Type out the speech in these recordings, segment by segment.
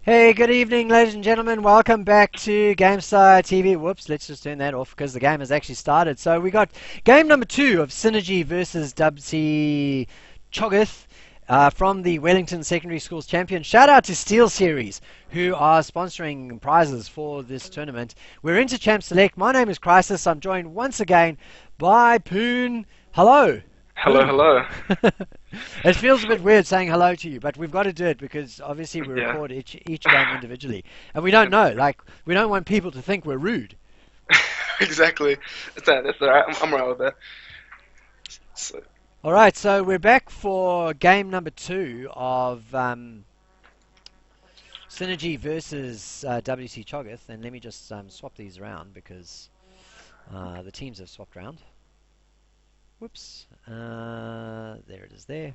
Hey, good evening, ladies and gentlemen. Welcome back to Gamestah TV. Whoops, let's just turn that off because the game has actually started. So we got game number 2 of Synergee versus WC Choggith from the Wellington Secondary Schools Champion. Shout out to Steel Series, who are sponsoring prizes for this tournament. We're into Champ Select. My name is Chrisis. I'm joined once again by Pune. Hello. Hello, Pune. hello. It feels a bit weird saying hello to you, but we've got to do it because obviously we Yeah. record each game individually, and we don't know. Like, we don't want people to think we're rude. Exactly. That's alright. I'm right with that. So, All right, so we're back for game number 2 of Synergee versus WC Choggith, and let me just swap these around because the teams have swapped around. Whoops. There it is. There.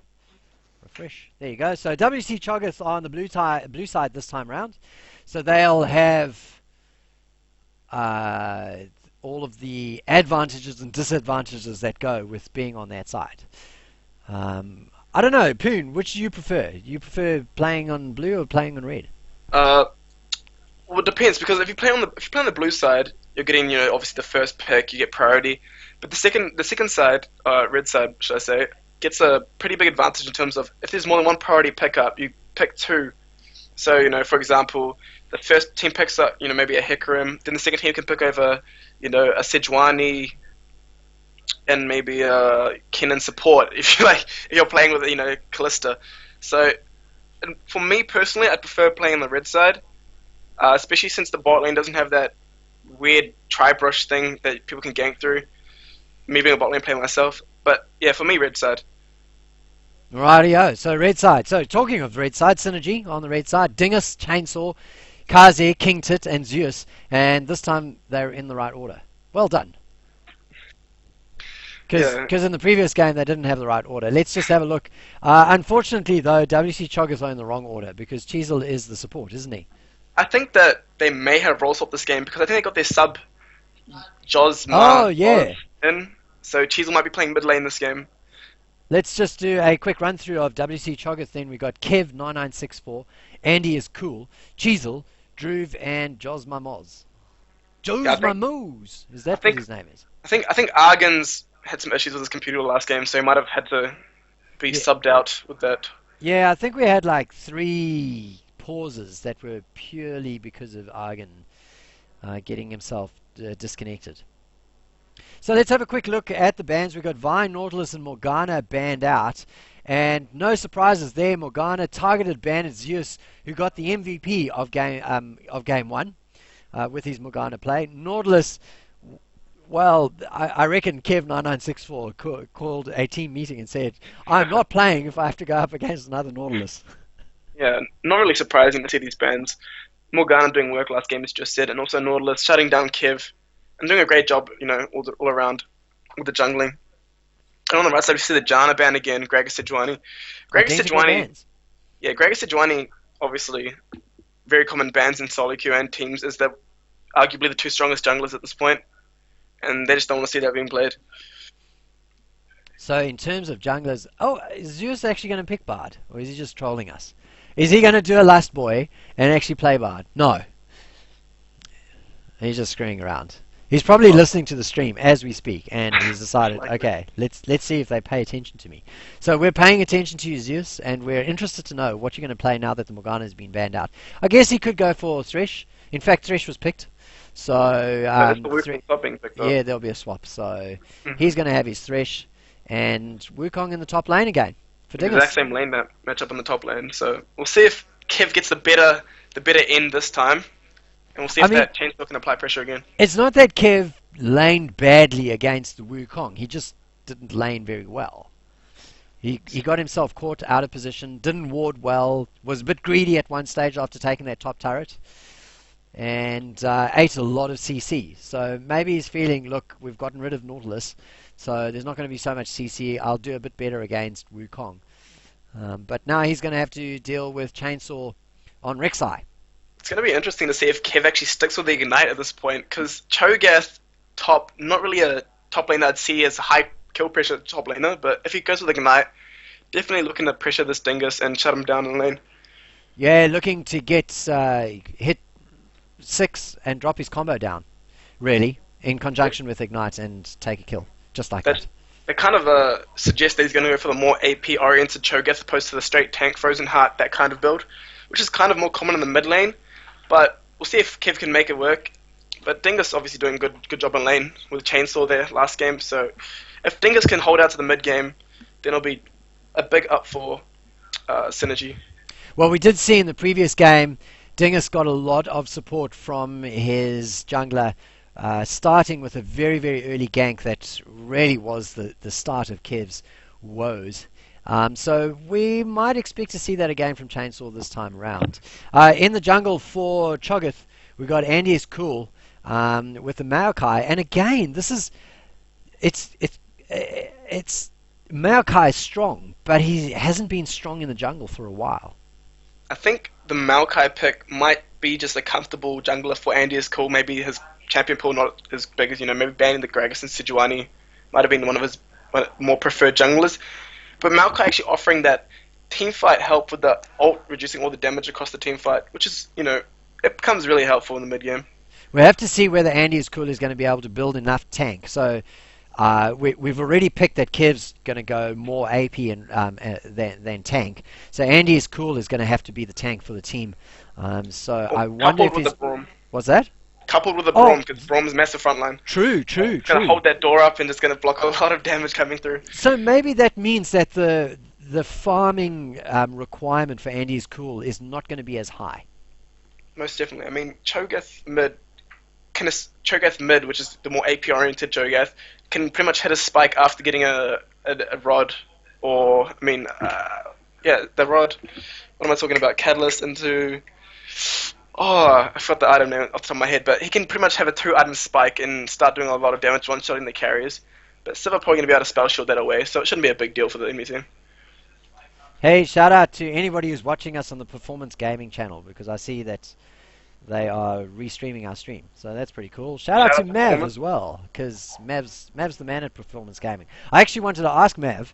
Refresh. There you go. So WC Choggith are on the blue side this time round. So they'll have uh, all of the advantages and disadvantages that go with being on that side. I don't know, Poon, which do you prefer? You prefer playing on blue or playing on red? uh, well, it depends because if you play on the blue side, you're getting obviously the first pick, you get priority, but the second side, red side, should I say, gets a pretty big advantage in terms of if there's more than one priority pickup, you pick two. So for example, the first team picks up maybe a Hecarim, then the second team can pick over a Sejuani and maybe Kennen support if you like if you're playing with Callista. So and for me personally, I prefer playing on the red side, especially since the bot lane doesn't have that weird tri-brush thing that people can gank through. Me being a bot lane player myself, but yeah, for me red side. Rightio. So red side. So talking of red side, Synergy on the red side, Dingus, Chainsaw, Kaze, King Tit, and Zeus. And this time they're in the right order. Well done. Yeah, Because in the previous game they didn't have the right order. Let's just have a look. Unfortunately, though, WC Choggith are in the wrong order because Cheezel is the support, isn't he? I think that they may have role swapped this game because I think they got their sub Oh, Josma yeah. in, so Cheezel might be playing mid lane this game. Let's just do a quick run through of WC Choggith. Then we got Kev9964, Andy is cool, Cheezel, Droove, and Josma Moz. Yeah, Josma Moz! Is I that what think his name is? I think Argan's had some issues with his computer last game, so he might have had to be Yeah, subbed out with that. yeah. I think we had like 3 pauses that were purely because of Argan getting himself disconnected. So let's have a quick look at the bans. We've got Vine, Nautilus, and Morgana banned out. And no surprises there. Morgana targeted ban at Zeus, who got the MVP of game 1 with his Morgana play. Nautilus, well, I reckon Kev9964 called a team meeting and said, I'm not playing if I have to go up against another Nautilus. Yeah, not really surprising to see these bans. Morgana doing work last game, as just said, and also Nautilus shutting down Kiv and doing a great job, all around with the jungling. And on the right side, we see the Janna ban again, Gregor Sejuani. Gregor Identical Sejuani, bans. yeah, Gregor Sejuani, obviously, very common bans in solo queue and teams, is they're arguably the two strongest junglers at this point, and they just don't want to see that being played. So in terms of junglers, oh, is Zeus actually going to pick Bard? Or is he just trolling us? Is he going to do a Last Boy and actually play Bard? No. He's just screwing around. He's probably Well, listening to the stream as we speak, and he's decided, likely. okay, let's see if they pay attention to me. So we're paying attention to you, Zeus, and we're interested to know what you're going to play now that the Morgana has been banned out. I guess he could go for Thresh. In fact, Thresh was picked. So So that's the Wukong stop being picked up. yeah, there'll be a swap. So Hmm. he's going to have his Thresh, and Wukong in the top lane again for Exact Dingus. same lane matchup on the top lane. So we'll see if Kiv gets the better end this time, and we'll see I if mean, that chainsaw can apply pressure again. it's not that Kev laned badly against the Wukong. He just didn't lane very well. He got himself caught out of position, didn't ward well, was a bit greedy at one stage after taking that top turret, and ate a lot of CC. So maybe he's feeling, look, we've gotten rid of Nautilus, so there's not going to be so much CC. I'll do a bit better against Wukong. But now he's going to have to deal with Chainsaw on Rek'Sai. It's going to be interesting to see if Kev actually sticks with the Ignite at this point, because Cho'Gath top, not really a top lane that I'd see as a high kill pressure top laner, but if he goes with Ignite, definitely looking to pressure this Dingus and shut him down in lane. Yeah, looking to get hit 6 and drop his combo down, really, in conjunction with Ignite and take a kill, just like That that. It kind of suggests that he's going to go for the more AP oriented Choggith as opposed to the straight tank Frozen Heart, that kind of build, which is kind of more common in the mid lane. But we'll see if Kev can make it work. But Dingus obviously doing good job in lane with Chainsaw there last game. So if Dingus can hold out to the mid game, then it'll be a big up for Synergee. Well, we did see in the previous game, Dingus got a lot of support from his jungler, starting with a very, very early gank that really was the start of Kev's woes. So we might expect to see that again from Chainsaw this time around. In the jungle for Choggith, we got Andy is cool with the Maokai, and again, it's Maokai is strong, but he hasn't been strong in the jungle for a while. I think the Maokai pick might be just a comfortable jungler for Andy is cool. Maybe his champion pool not as big as, maybe banning the Gragas and Sejuani might have been one of his more preferred junglers. But Maokai actually offering that team fight help with the ult reducing all the damage across the team fight, which is, it becomes really helpful in the mid game. We have to see whether Andy is cool is going to be able to build enough tank. So we've already picked that Kev's going to go more AP than tank. So Andy is cool is going to have to be the tank for the team. I wonder if he's... What's that? Coupled with the Braum, because Braum's massive frontline. True. Going to hold that door up and just going to block a lot of damage coming through. So maybe that means that the farming requirement for Andy is cool is not going to be as high. Most definitely. I mean, Choggith mid, which is the more AP oriented Choggith, can pretty much hit a spike after getting a rod, or the rod. What am I talking about? Catalyst into. Oh, I forgot the item name off the top of my head, but he can pretty much have a 2-item spike and start doing a lot of damage one-shotting the carriers. But still probably going to be able to spell shield that away, so it shouldn't be a big deal for the enemy team. Hey, shout out to anybody who's watching us on the Performance Gaming channel, because I see that they are restreaming our stream, so that's pretty cool. Shout out to Mav as well, because Mav's the man at Performance Gaming. I actually wanted to ask Mav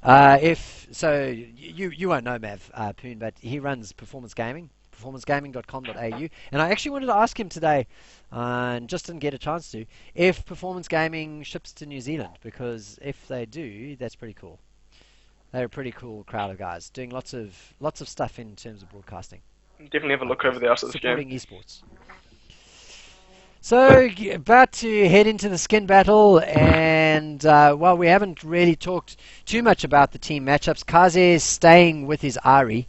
you won't know Mav Pune, but he runs Performance Gaming, performancegaming.com.au, and I actually wanted to ask him today, and just didn't get a chance to, if Performance Gaming ships to New Zealand, because if they do, that's pretty cool. They're a pretty cool crowd of guys doing lots of stuff in terms of broadcasting. Definitely have a look over there after this game. Supporting esports. So, about to head into the skin battle, and while we haven't really talked too much about the team matchups, Kaze is staying with his Ari.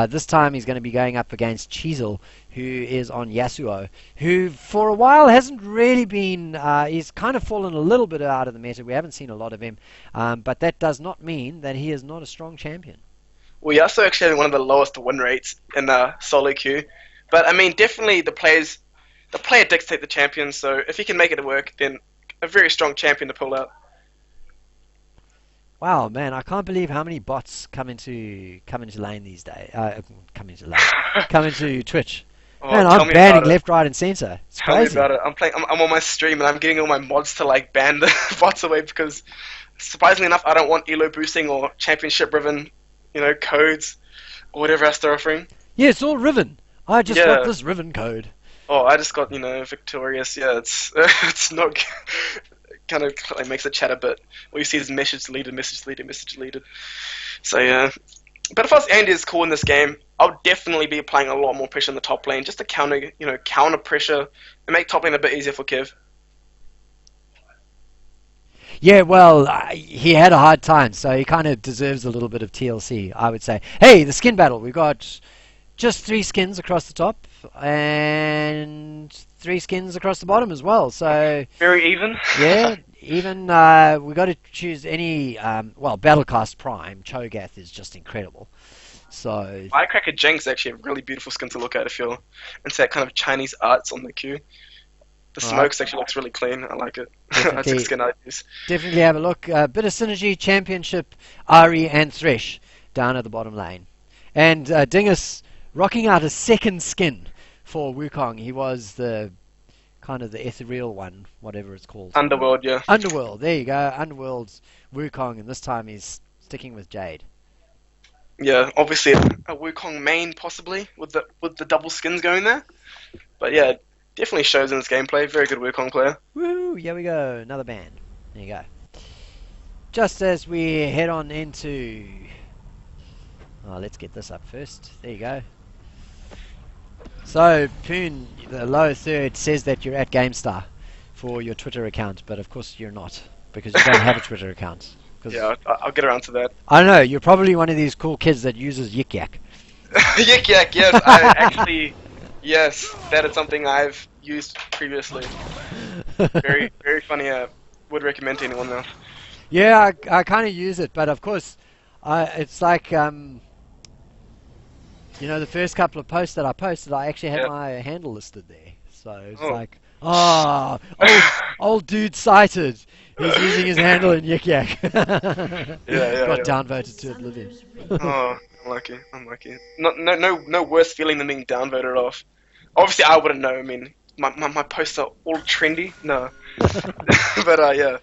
This time he's going to be going up against Chisel, who is on Yasuo, who for a while hasn't really been, he's kind of fallen a little bit out of the meta. We haven't seen a lot of him, but that does not mean that he is not a strong champion. Well, Yasuo actually has one of the lowest win rates in solo queue, but I mean, definitely the player dictates the champion, so if he can make it work, then a very strong champion to pull out. Wow, man, I can't believe how many bots come into lane these days. Come into Twitch. Oh, man, I'm banning left, right, and center. It's crazy. Tell me about it. I'm on my stream and I'm getting all my mods to ban the bots away because, surprisingly enough, I don't want elo boosting or championship-driven, codes or whatever else they're offering. Yeah, it's all Riven. I just got this Riven code. Oh, I just got, Victorious. Yeah, it's not kind of like makes it chat a bit. All you see is message deleted. So yeah, but if I was Andy is cool in this game, I would definitely be applying a lot more pressure in the top lane just to counter pressure and make top lane a bit easier for Kev. Yeah, well, he had a hard time, so he kind of deserves a little bit of TLC, I would say. Hey, the skin battle. We got just 3 skins across the top and 3 skins across the bottom as well. So very even. Yeah, even. We got to choose any. Battlecast Prime Choggith is just incredible. So Firecracker Jinx is actually a really beautiful skin to look at if you're into that kind of Chinese arts on the queue. The smokes actually looks really clean. I like it. That's a skin I use. Definitely have a look. A bit of Synergee, Championship, Ari, and Thresh down at the bottom lane. And Dingus rocking out a second skin for Wukong. He was the kind of the ethereal one, whatever it's called. Underworld, yeah. Underworld, there you go. Underworld's Wukong, and this time he's sticking with Jade. Yeah, obviously a Wukong main possibly with the double skins going there. But yeah, definitely shows in his gameplay. Very good Wukong player. Woo! Here we go. Another ban. There you go. Just as we head on into... Oh, let's get this up first. There you go. So, Pune, the low third, says that you're at Gamestah for your Twitter account, but of course you're not, because you don't have a Twitter account. Yeah, I'll get around to that. I don't know, you're probably one of these cool kids that uses Yik Yak. Yik Yak, yes. I actually, yes, that is something I've used previously. Very, very funny. Would recommend to anyone else. Yeah, I kind of use it, but of course, it's like, you know, the first couple of posts that I posted, I actually had my handle listed there. So it's like, old dude cited. He's using his handle in Yik Yak. Got downvoted to oblivion. Oh, unlucky. No worse feeling than being downvoted off. Obviously, I wouldn't know. I mean, my posts are all trendy. No, but yeah,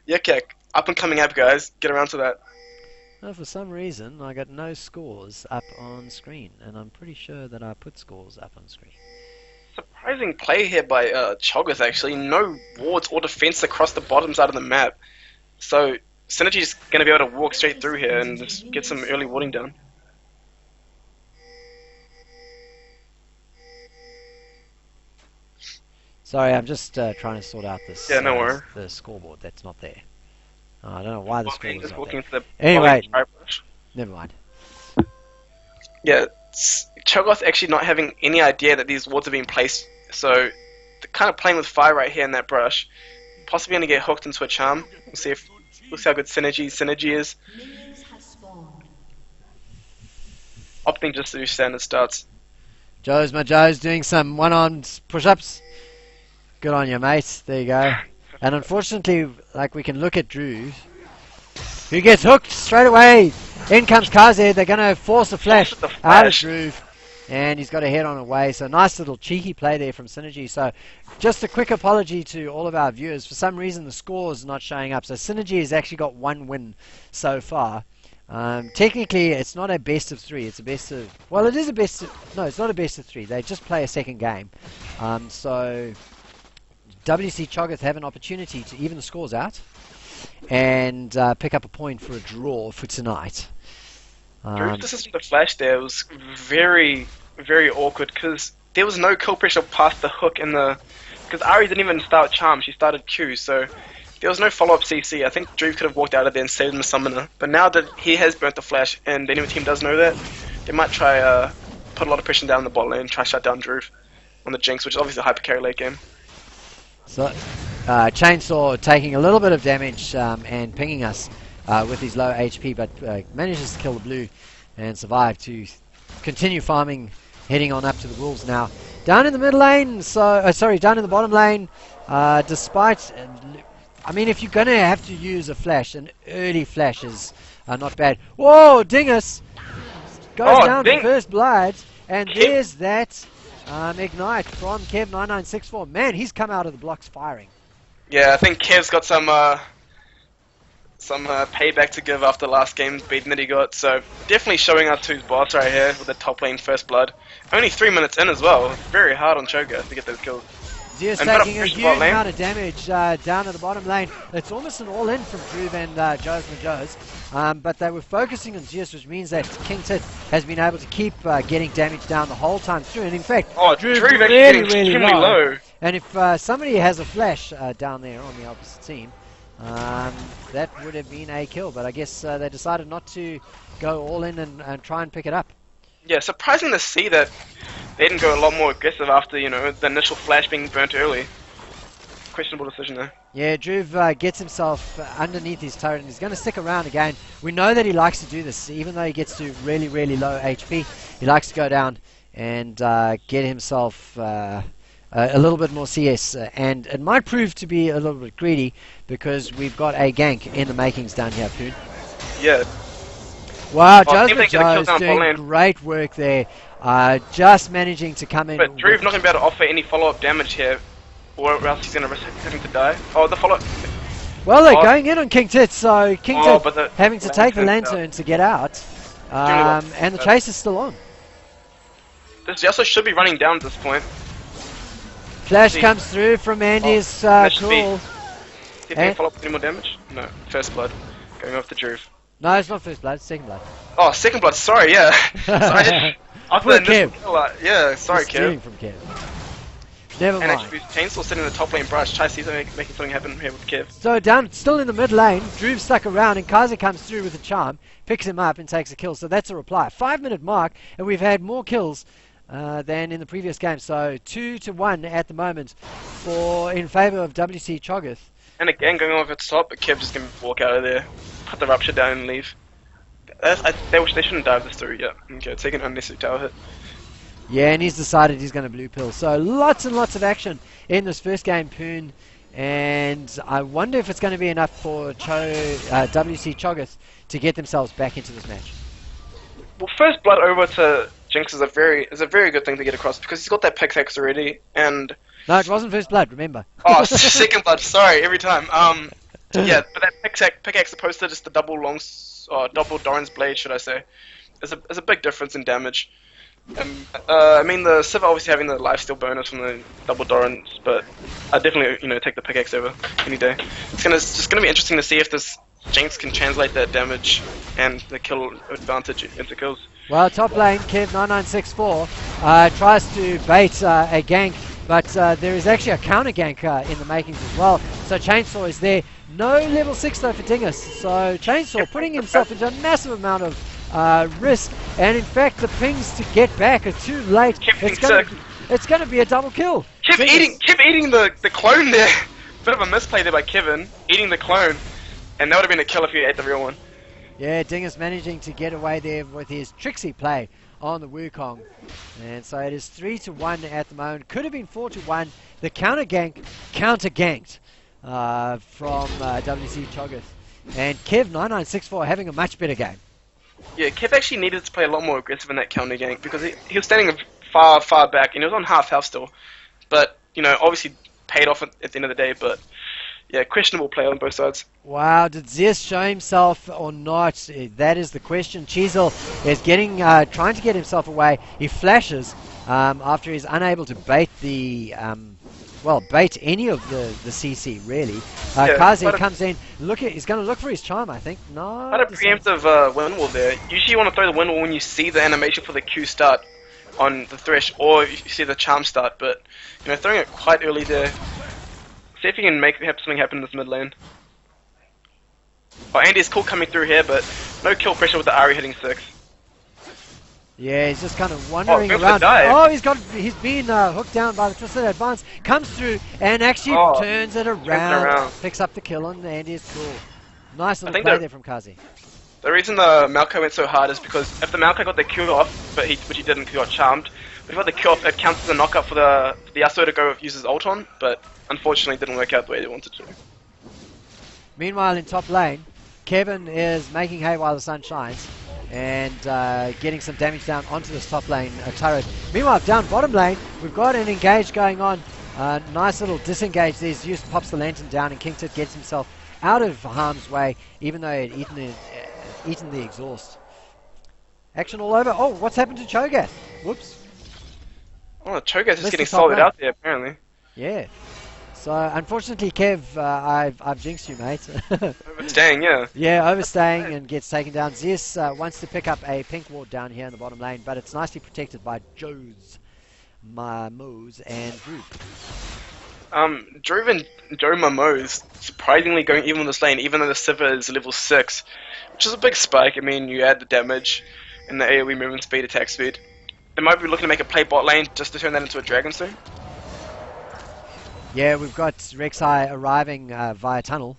Yik Yak, up and coming app, guys. Get around to that. Well, for some reason, I got no scores up on screen, and I'm pretty sure that I put scores up on screen. Surprising play here by Choggith, actually. No wards or defense across the bottom side of the map. So, Synergee's going to be able to walk straight through here and just get some early warding down. Sorry, I'm just trying to sort out this. Yeah, no worry. The scoreboard that's not there. I don't know why the score is not there. The anyway, never mind. Yeah, Choggith actually not having any idea that these wards are being placed, so they're kind of playing with fire right here in that brush. Possibly going to get hooked into a charm. We'll see how good Synergee is. Opting just to do standard starts. Joe's doing some one-armed push-ups. Good on you, mate. There you go. And unfortunately, like, we can look at Drew, who gets hooked straight away. In comes Kaze. They're going to force a flash out of Drew. And he's got a head on away. So nice little cheeky play there from Synergee. So just a quick apology to all of our viewers. For some reason, the score is not showing up. So Synergee has actually got one win so far. Technically, it's not a best of 3. It's a best of... Well, it is a best of... No, it's not a best of 3. They just play a second game. So... WC Choggith have an opportunity to even the scores out and pick up a point for a draw for tonight. Drew's decision to flash there was very, very awkward because there was no kill pressure past the hook in the... Because Ari didn't even start Charm, she started Q, so there was no follow-up CC. I think Drew could have walked out of there and saved him a summoner. But now that he has burnt the flash and the enemy team does know that, they might try put a lot of pressure down the bot lane and try to shut down Drew on the Jinx, which is obviously a hyper carry late game. So, Chainsaw taking a little bit of damage and pinging us with his low HP, but manages to kill the blue and survive to continue farming, heading on up to the wolves now. Down in the middle lane, down in the bottom lane, despite... I mean, if you're going to have to use a flash, an early flash is not bad. Whoa, Dingus! Goes down to first blood, and there's that... Ignite from Kev9964. Man, he's come out of the blocks firing. Yeah, I think Kev's got some payback to give after the last game beating that he got. So definitely showing up to his boss right here with the top lane first blood. Only 3 minutes in as well. Very hard on Choggith to get those kills. Zeus taking a huge amount of damage down at the bottom lane. It's almost an all-in from Drew and Joe's. But they were focusing on Zeus, which means that King Tit has been able to keep getting damage down the whole time through. And in fact, Drew's really low. And if somebody has a flash down there on the opposite team, that would have been a kill. But I guess they decided not to go all in and try and pick it up. Yeah, surprising to see that they didn't go a lot more aggressive after, you know, the initial flash being burnt early. Questionable decision there. Yeah, Drew gets himself underneath his turret and he's going to stick around again. We know that he likes to do this, even though he gets to really, really low HP. He likes to go down and get himself a little bit more CS. And it might prove to be a little bit greedy because we've got a gank in the makings down here, Pune. Yeah. Wow, Joe's doing great work there. Just managing to come in. But Drew's not going to be able to offer any follow-up damage here, or else he's going to risk having to die. Oh, the follow-up. Well, they're going in on King Tit, so King Tit having to take the lantern to get out. And the chase is still on. This Yasuo should be running down at this point. Flash comes through from Andy's cool. See if they can follow up any more damage. No, first blood. Going off the Druve. No, it's not first blood, it's second blood. Oh, second blood, sorry, yeah. So after the initial kill, yeah, sorry, Kev. Stealing from Kev. Never mind. And actually, Chainsaw sitting in the top lane brush, try to see something, making something happen here with Kev. So down, still in the mid lane, Druve stuck around, and Kaiser comes through with a charm, picks him up and takes a kill. So that's a reply. 5-minute mark, and we've had more kills than in the previous game. So 2-1 at the moment in favour of WC Choggith. And again, going over the top, but Kev just gonna walk out of there, put the rupture down and leave. They shouldn't dive this through yet. Okay, take an unnecessary tower hit. Yeah, and he's decided he's going to blue pill. So lots and lots of action in this first game, Pune. And I wonder if it's going to be enough for WC Choggith to get themselves back into this match. Well, first blood over to Jinx is a very good thing to get across because he's got that pickaxe already. And no, it wasn't first blood. Remember? Oh, second blood. Sorry, every time. Yeah, but that pickaxe opposed to just the double Doran's blade, should I say? There's a big difference in damage. I mean, the Civ obviously having the lifesteal bonus from the double Dorans, but I definitely take the pickaxe over any day. It's just gonna be interesting to see if this Jinx can translate that damage and the kill advantage into kills. Well, top lane, Kev9964 tries to bait a gank, but there is actually a counter gank in the makings as well. So Chainsaw is there. No level 6 though for Dingus. So Chainsaw putting himself into a massive amount of risk, and in fact the pings to get back are too late. It's going to be a double kill. Kev eating the clone there. Bit of a misplay there by Kevin, eating the clone, and that would have been a kill if he ate the real one. Yeah, Dingus managing to get away there with his tricksy play on the Wukong. And so it is 3-1 at the moment. Could have been 4-1. The counter ganked from WC Choggith. And Kev9964 having a much better game. Yeah, Kev actually needed to play a lot more aggressive in that counter gank because he was standing far, far back and he was on half health still. But, obviously paid off at the end of the day, but yeah, questionable play on both sides. Wow, did Zeus show himself or not? That is the question. Chisel is trying to get himself away. He flashes after he's unable to bait bait any of the CC really. Kaze comes in. He's going to look for his charm, I think. No. Quite a preemptive wind wall there. Usually you want to throw the wind wall when you see the animation for the Q start on the Thresh, or you see the charm start. But throwing it quite early there. See if you can have something happen in this mid lane. Oh, Andy's cool coming through here, but no kill pressure with the Ari hitting 6. Yeah, he's just kind of wandering around. Oh, he's been hooked down by the Twisted Advance. Comes through and actually turns it around. Picks up the kill on Andy. Is cool. Nice little play there from Kazi. The reason the Malco went so hard is because if the Malco got the Q off, which he didn't, he got charmed. But if he got the Q off, it counts as a knockup for the Yasuo to go use his ult on, but unfortunately it didn't work out the way they wanted to. Meanwhile, in top lane, Kevin is making hay while the sun shines and getting some damage down onto this top lane turret. Meanwhile, down bottom lane, we've got an engage going on. Nice little disengage there. Zeus pops the lantern down and Kingtit gets himself out of harm's way, even though he had eaten the exhaust. Action all over. Oh, what's happened to Choggith? Whoops. Oh, Choggith is getting sold out there, apparently. Yeah. So, unfortunately, Kev, I've jinxed you, mate. Overstaying, yeah. Yeah, overstaying and gets taken down. Zeus wants to pick up a pink ward down here in the bottom lane, but it's nicely protected by Moze and Droop. Druve and Joe Moze surprisingly going even on this lane, even though the Sivir is level 6, which is a big spike. I mean, you add the damage and the AoE movement speed, attack speed. They might be looking to make a play bot lane just to turn that into a dragon soon. Yeah, we've got Rek'Sai arriving via tunnel.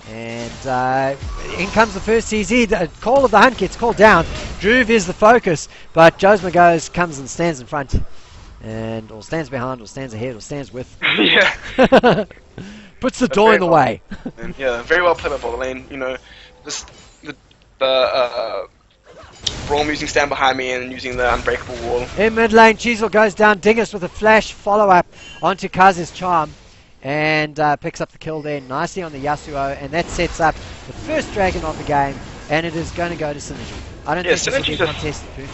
And in comes the first CZ. The call of the hunt gets called down. Druve is the focus, but Josma comes and stands in front. Or stands behind, or stands ahead, or stands with. Yeah. Puts the door in the way. Yeah, very well played by bot lane. The Braum using stand behind me and using the unbreakable wall. In mid lane, Chisel goes down. Dingus with a flash follow-up onto Kaz's charm. And picks up the kill there nicely on the Yasuo. And that sets up the first dragon of the game. And it is going to go to Synergee. I don't Yeah, think this will Synergee be just contested.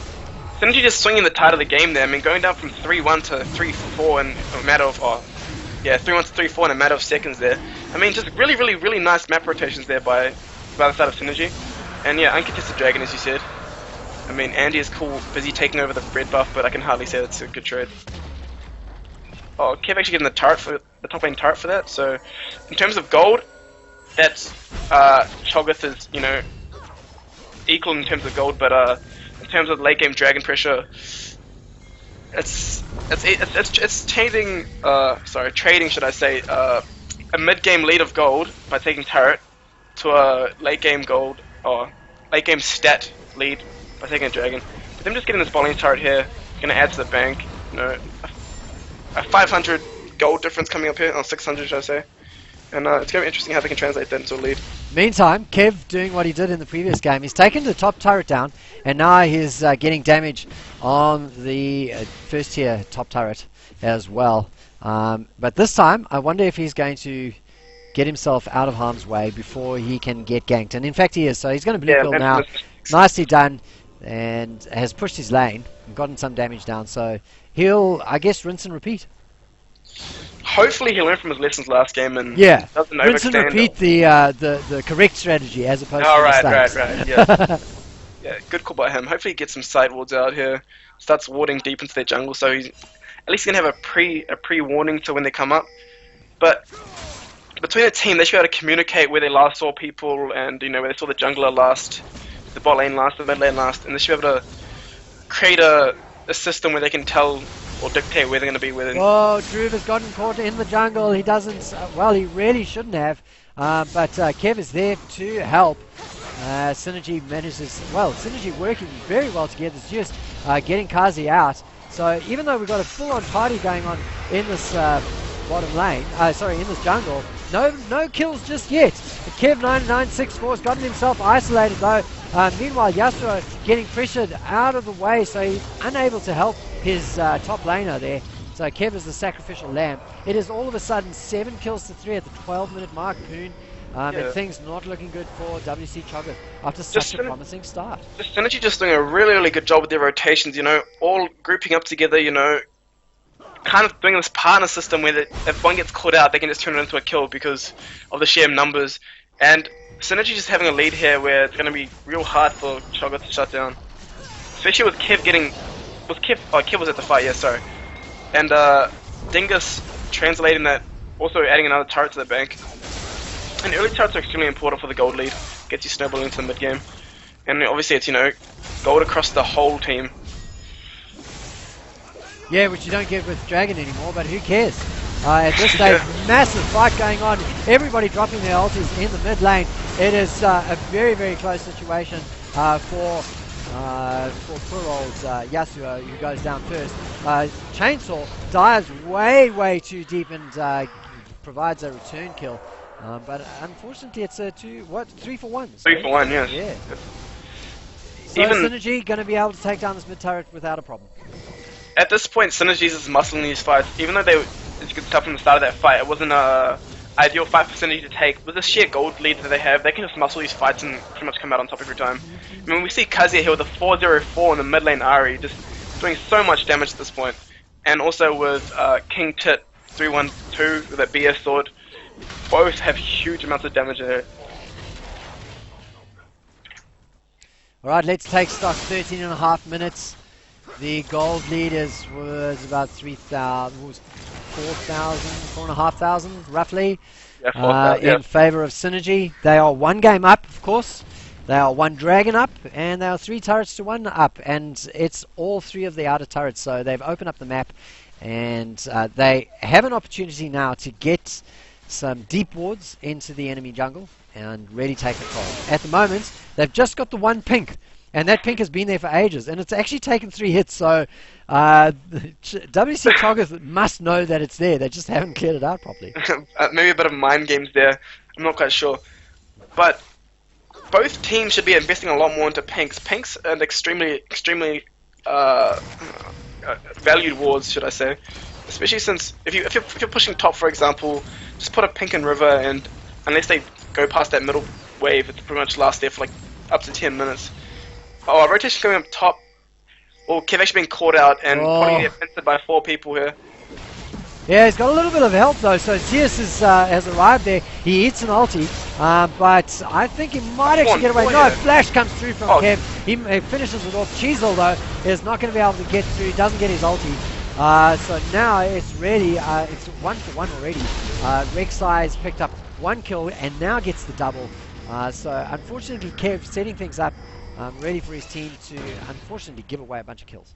Synergee just swinging the tide of the game there. I mean, going down from 3-1 to 3-4 in a matter of 3-1 to 3-4 in a matter of seconds there. I mean, just really, really, really nice map rotations there by the side of Synergee. And yeah, uncontested dragon, as you said. I mean, Andy is cool, busy taking over the red buff, but I can hardly say that's a good trade. Oh, Kev actually getting the turret for the top lane turret for that. So, in terms of gold, that's Choggith is equal in terms of gold, but in terms of late game dragon pressure, it's trading should I say a mid game lead of gold by taking turret to a late game gold or late game stat lead by taking a dragon. But them just getting this bowling turret here, gonna add to the bank. A 500 gold difference coming up here, or 600 should I say. And it's going to be interesting how they can translate that into a lead. Meantime, Kev doing what he did in the previous game. He's taken the top turret down, and now he's getting damage on the first tier top turret as well. But this time, I wonder if he's going to get himself out of harm's way before he can get ganked. And in fact, he is. So he's going to blue pill now. Nicely done, and has pushed his lane and gotten some damage down. So he'll, I guess, rinse and repeat. Hopefully he learned from his lessons last game and doesn't rinse and repeat the correct strategy as opposed to mistakes. Right, yeah. Yeah, good call by him. Hopefully he gets some side wards out here, starts warding deep into their jungle, so he's at least gonna have a pre-warning to when they come up. But between the team, they should be able to communicate where they last saw people and where they saw the jungler last, the bot lane last, the mid lane last, and they should be able to create a system where they can tell or dictate where they're going to be within. Oh, Drew has gotten caught in the jungle. He doesn't, well, he really shouldn't have. But Kev is there to help. Synergee manages, well, Synergee working very well together. Zeus getting Kazi out. So even though we've got a full-on party going on in this bottom lane, in this jungle, no kills just yet. Kev 9964 has gotten himself isolated though. Meanwhile, Yasuo getting pressured out of the way, so he's unable to help his top laner there. So Kev is the sacrificial lamb. It is all of a sudden 7 kills to 3 at the 12-minute mark, Pune. And things not looking good for WC Choggith after such a promising start. Synergee just doing a really, really good job with their rotations, all grouping up together, kind of doing this partner system where if one gets caught out, they can just turn it into a kill because of the sheer numbers. And Synergee just having a lead here where it's going to be real hard for Choggith to shut down. Especially with Kev Kev was at the fight, yeah, sorry. And Dingus translating that, also adding another turret to the bank. And early turrets are extremely important for the gold lead. Gets you snowballing into the mid game. And obviously it's, gold across the whole team. Yeah, which you don't get with Dragon anymore, but who cares? At this stage, massive fight going on. Everybody dropping their ultis in the mid lane. It is a very, very close situation for poor old Yasuo, who goes down first. Chainsaw dives way, way too deep and provides a return kill. But unfortunately, it's a 3 for 1. 3 for 1, yes. Yeah. So Synergee going to be able to take down this mid turret without a problem. At this point, Synergee's is muscling these fights. Even though as you could tell from the start of that fight, it wasn't a ideal fight for Synergee to take. With the sheer gold lead that they have, they can just muscle these fights and pretty much come out on top every time. I mean, we see Kazuya here with a 4-0-4 in the mid lane Ahri, just doing so much damage at this point. And also with King Tit 3-1-2 with that BS sword, both have huge amounts of damage there. Alright, let's take stock. 13.5 minutes. The gold lead was about 3,000, 4,500 roughly, in favour of Synergee. They are 1 game up, of course. They are 1 dragon up, and they are 3 turrets to 1 up, and it's all 3 of the outer turrets. So they've opened up the map, and they have an opportunity now to get some deep wards into the enemy jungle and really take control. At the moment, they've just got the 1 pink. And that pink has been there for ages, and it's actually taken 3 hits, so WC Choggith must know that it's there. They just haven't cleared it out properly. Maybe a bit of mind games there. I'm not quite sure. But both teams should be investing a lot more into pinks. Pinks are an extremely valued wards, should I say. Especially since if you're pushing top, for example, just put a pink in river, and unless they go past that middle wave, it pretty much lasts there for like up to 10 minutes. Oh, rotation coming up top. Oh, Kev actually being caught out and probably Oh. offended by 4 people here. Yeah, he's got a little bit of help though. So Zeus has arrived there. He hits an ulti, but I think he might actually get away. No, flash comes through from Kev. He finishes it off. Cheezel though is not going to be able to get through. Doesn't get his ulti. So now it's really it's 1-for-1 already. Rek'Sai's picked up 1 kill and now gets the double. So unfortunately, Kev setting things up ready for his team to unfortunately give away a bunch of kills.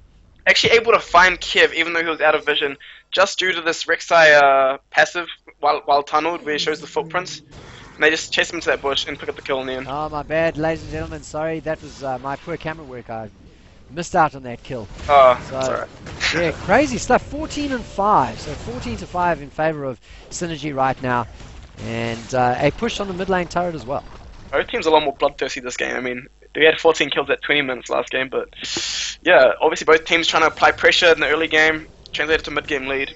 Actually able to find Kev even though he was out of vision, just due to this Rek'Sai passive while tunneled where he shows the footprints. And they just chase him into that bush and pick up the kill in the end. Oh, my bad, ladies and gentlemen. Sorry, that was my poor camera work. I missed out on that kill. Oh, so, sorry. Yeah, crazy stuff. 14-5. So 14-5 in favor of Synergee right now. And a push on the mid lane turret as well. Both teams are a lot more bloodthirsty this game. I mean, we had 14 kills at 20 minutes last game, but yeah, obviously both teams trying to apply pressure in the early game, translated to mid-game lead.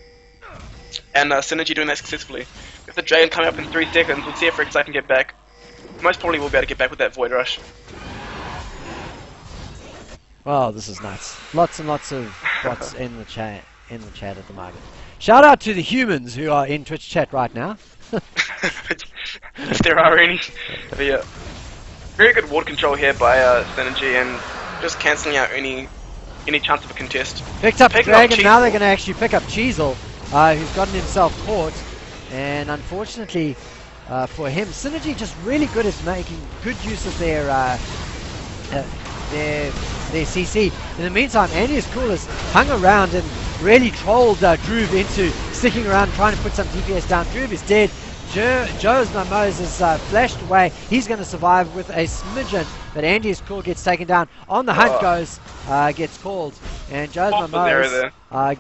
And Synergee doing that successfully. With the Dragon coming up in 3 seconds, we'll see if Rek'Sai can get back. Most probably we'll be able to get back with that Void Rush. Wow, this is nuts. Lots and lots of bots in the chat at the moment. Shout out to the humans who are in Twitch chat right now. If there are any. But yeah. Very good ward control here by Synergee and just cancelling out any chance of a contest. Picked up the Dragon, now they're going to actually pick up Cheezel, who's gotten himself caught. And unfortunately for him, Synergee just really good at making good use of their CC. In the meantime, Andy is cool has hung around and really trolled Droove into sticking around trying to put some DPS down. Droove is dead. Joe's Mimose is flashed away. He's going to survive with a smidgen, but Andy is cool, gets taken down. On the hunt goes, gets called, and Joe's Mimose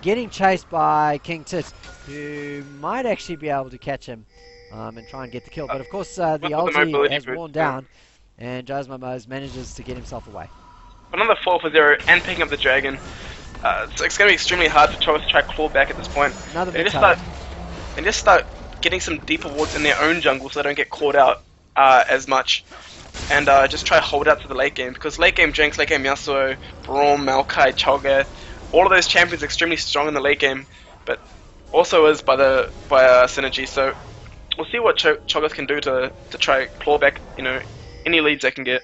getting chased by King Tit, who might actually be able to catch him and try and get the kill. But of course, the ulti has worn down, and Joe's Mimose manages to get himself away. Another 4 for 0 and picking up the Dragon. It's going to be extremely hard for Choggith to try to claw back at this point. Another they just start getting some deeper wards in their own jungle so they don't get caught out as much. And just try to hold out to the late game, because late game Jinx, late game Yasuo, Braum, Maokai, Choggith, all of those champions are extremely strong in the late game, but also is by Synergee. So we'll see what Choggith can do to try claw back, any leads they can get.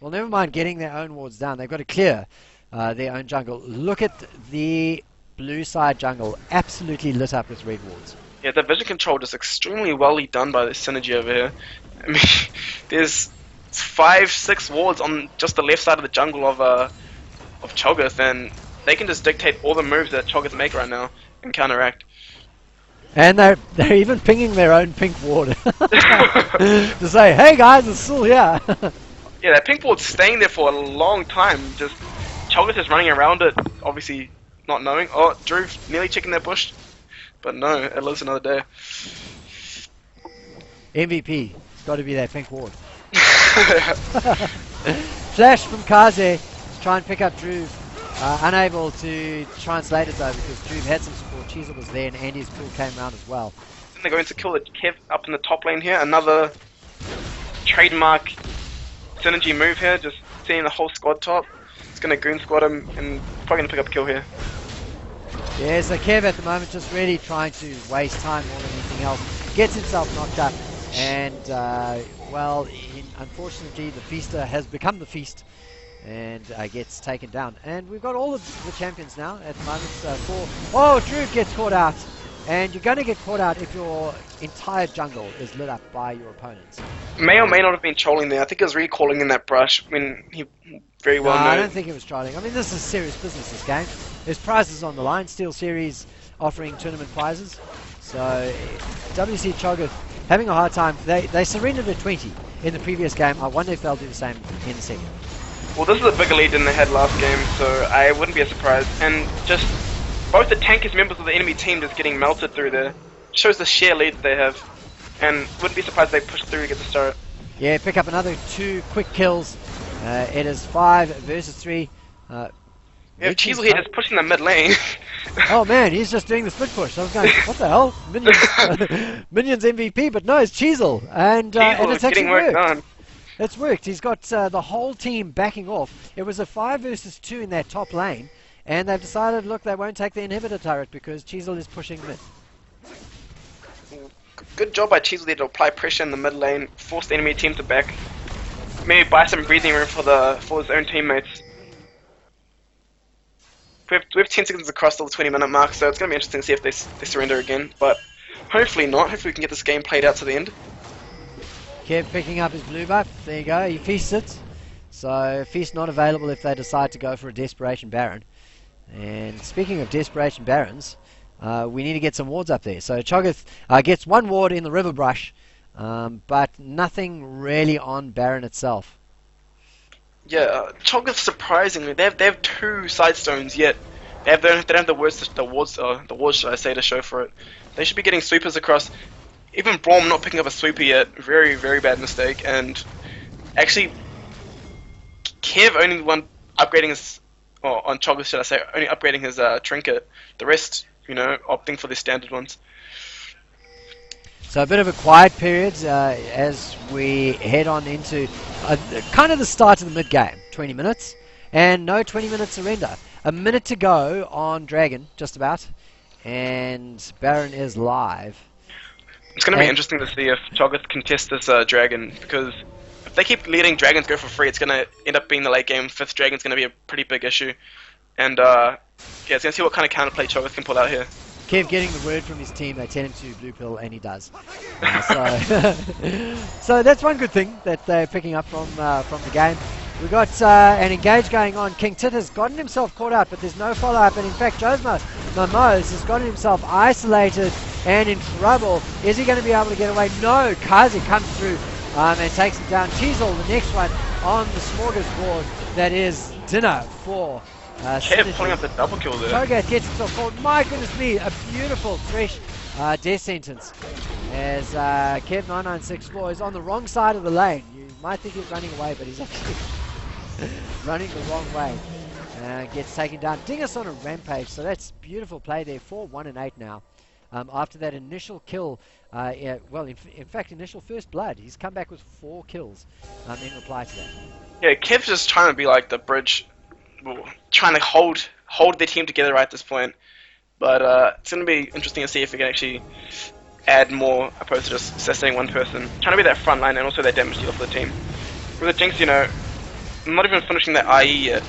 Well, never mind getting their own wards down. They've got to clear their own jungle. Look at the blue side jungle, absolutely lit up with red wards. Yeah, the vision control is extremely well done by the Synergee over here. I mean, there's 5-6 wards on just the left side of the jungle of Choggith, and they can just dictate all the moves that Choggith make right now and counteract. And they're even pinging their own pink ward to say, "Hey guys, it's still here." Yeah, that pink ward's staying there for a long time. Just Choggith is running around it, obviously not knowing. Oh, Droove nearly checking that bush. But no, it lives another day. MVP. It's got to be that pink ward. Flash from Kaze to try and pick up Droove. Unable to translate it though because Droove had some support. Cheezel was there and Andy's pool came around as well. Then they're going to kill the Kev up in the top lane here. Another trademark Synergee move here. Just seeing the whole squad top. It's going to goon squad him and probably going to pick up a kill here. Yeah, so Kev at the moment just really trying to waste time more than anything else. Gets himself knocked up and, unfortunately the Feaster has become the Feast and gets taken down. And we've got all of the champions now at the moment. Oh, Droove gets caught out. And you're going to get caught out if your entire jungle is lit up by your opponents. May or may not have been trolling there. I think he was recalling in that brush when he very well knows. I don't think it was trolling. I mean, this is serious business, this game. There's prizes on the line. Steel Series offering tournament prizes. So, WC Choggith having a hard time. They surrendered at 20 in the previous game. I wonder if they'll do the same in the second. Well, this is a bigger lead than they had last game, so I wouldn't be surprised. And just both the tankiest members of the enemy team just getting melted through there. Shows the sheer lead that they have. And wouldn't be surprised if they push through to get the start. Yeah, pick up another 2 quick kills. It is 5 versus 3. Yeah, Cheezel here just pushing the mid lane. Oh man, he's just doing the split push. I was going, what the hell? Minions MVP, but no, it's Cheezel. And it's actually getting work done. It's worked. He's got the whole team backing off. It was a 5 versus 2 in that top lane, and they've decided, look, they won't take the inhibitor turret because Cheezel is pushing mid. Good job by Cheezel there to apply pressure in the mid lane, force the enemy team to back, maybe buy some breathing room for his own teammates. We have 10 seconds across till the 20-minute mark, so it's going to be interesting to see if they surrender again. But hopefully not. Hopefully we can get this game played out to the end. Kev picking up his blue buff. There you go. He feasts it. So feast not available if they decide to go for a Desperation Baron. And speaking of Desperation Barons, we need to get some wards up there. So Choggith gets one ward in the river brush, but nothing really on Baron itself. Yeah, Choggith surprisingly they have 2 side stones yet. They don't have the wards should I say to show for it. They should be getting sweepers across. Even Braum not picking up a sweeper yet, very very bad mistake. And actually, Kev only one upgrading his, or on Choggith should I say, only upgrading his trinket. The rest, opting for the standard ones. So a bit of a quiet period as we head on into kind of the start of the mid-game, 20 minutes, and no 20-minute surrender. A minute to go on Dragon, just about, and Baron is live. It's going to be interesting to see if Choggith can test this Dragon, because if they keep letting Dragons go for free, it's going to end up being the late game. 5th Dragon's going to be a pretty big issue, and yeah, it's going to see what kind of counterplay Choggith can pull out here. Kev getting the word from his team, they tell him to blue pill, and he does. So that's one good thing that they're picking up from the game. We've got an engage going on. King Tit has gotten himself caught out, but there's no follow-up, and in fact Josmo Mamos has gotten himself isolated and in trouble. Is he going to be able to get away? No, Kazi comes through and takes him down. Cheezel, the next one on the smorgasbord that is dinner for Kev pulling up the double kill there. Choggith gets himself caught. My goodness me, a beautiful fresh death sentence as Kev9964 is on the wrong side of the lane. You might think he's running away, but he's actually running the wrong way. Gets taken down. Dingus on a rampage, so that's beautiful play there. 4-1-8 now. After that initial kill, in fact, initial first blood, he's come back with 4 kills in reply to that. Yeah, Kev's just trying to be like the bridge, trying to hold their team together right at this point. But it's going to be interesting to see if we can actually add more opposed to just assassinating one person. Trying to be that front line and also that damage dealer for the team. With the Jinx, not even finishing that IE yet.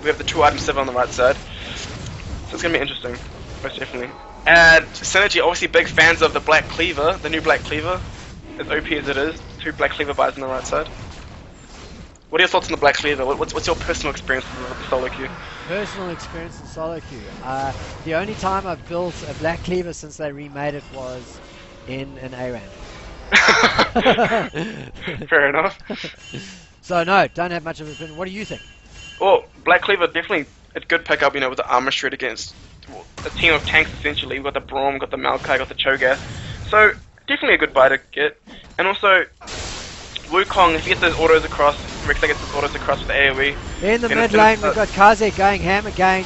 We have the 2 item 7 on the right side. So it's going to be interesting, most definitely. And Synergee, obviously big fans of the Black Cleaver, the new Black Cleaver. As OP as it is, 2 Black Cleaver buys on the right side. What are your thoughts on the Black Cleaver? What's your personal experience with the solo queue? Personal experience in solo queue. The only time I've built a Black Cleaver since they remade it was in an ARAM. Fair enough. So no, don't have much of an opinion. What do you think? Well, Black Cleaver definitely a good pickup, with the armor shred against a team of tanks essentially. We've got the Braum, got the Maokai, got the Choggith. So definitely a good buy to get. And also Wukong, if he gets those autos across, Rek'Sai gets those autos across with the AoE. In the mid lane, we've got Kaze going ham again.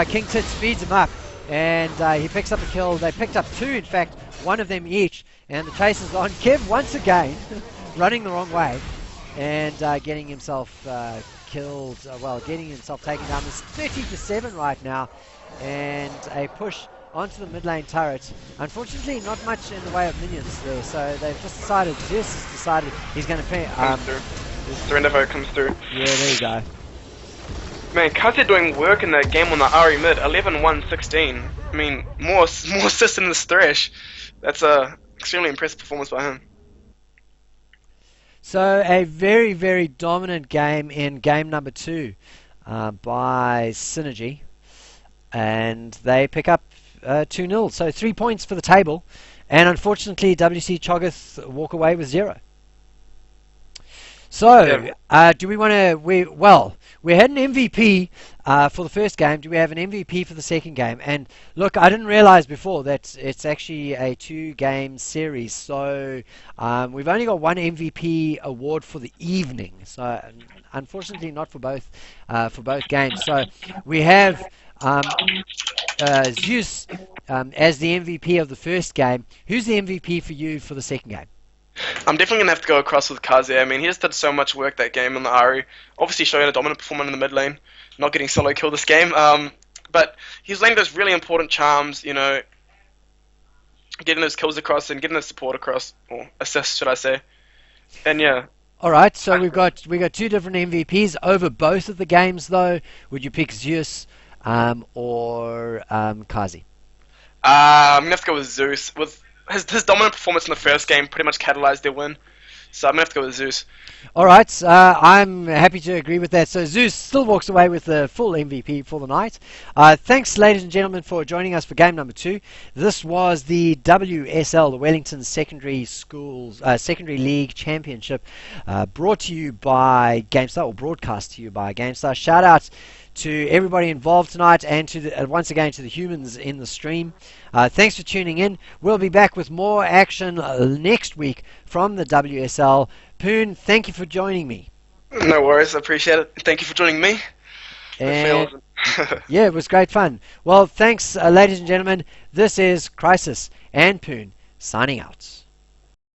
King Tit speeds him up, and he picks up a kill. They picked up 2, in fact, one of them each, and the chase is on. Kev once again running the wrong way, and getting himself killed. Getting himself taken down. There's 30-7 right now, and a push onto the mid lane turret. Unfortunately, not much in the way of minions there, so they've just decided, Zeus has decided he's going to pay. Surrender vote comes through. Yeah, there you go. Man, Kaze doing work in the game on the RE mid, 11-1-16. I mean, more assists than this Thresh. That's a extremely impressive performance by him. So a very, very dominant game in game number 2 by Synergee, and they pick up 2-0. So 3 points for the table, and unfortunately WC Choggith walk away with 0. So, do we want to... we had an MVP for the first game. Do we have an MVP for the second game? And look, I didn't realize before that it's actually a 2-game series. So, we've only got one MVP award for the evening. So, unfortunately, not for both games. So, we have Zeus as the MVP of the first game. Who's the MVP for you for the second game? I'm definitely gonna have to go across with Kaze. I mean, he just did so much work that game on the Ari. Obviously, showing a dominant performance in the mid lane, not getting solo kill this game. But he's laying those really important charms. Getting those kills across and getting the support across, or assists, should I say? And yeah, All right, so we got two different MVPs over both of the games, though. Would you pick Zeus or Kazi? I'm gonna have to go with Zeus. With his dominant performance in the first game, pretty much catalyzed their win. So I'm gonna have to go with Zeus. All right, I'm happy to agree with that. So Zeus still walks away with the full MVP for the night. Thanks, ladies and gentlemen, for joining us for game number 2. This was the WSL, the Wellington Secondary League Championship, brought to you by Gamestah, or broadcast to you by Gamestah. Shout out to everybody involved tonight, and once again to the humans in the stream. Thanks for tuning in. We'll be back with more action next week from the WSL. Pune, thank you for joining me. No worries, I appreciate it. Thank you for joining me. And yeah, it was great fun. Well, thanks, ladies and gentlemen. This is Chrisis and Pune signing out.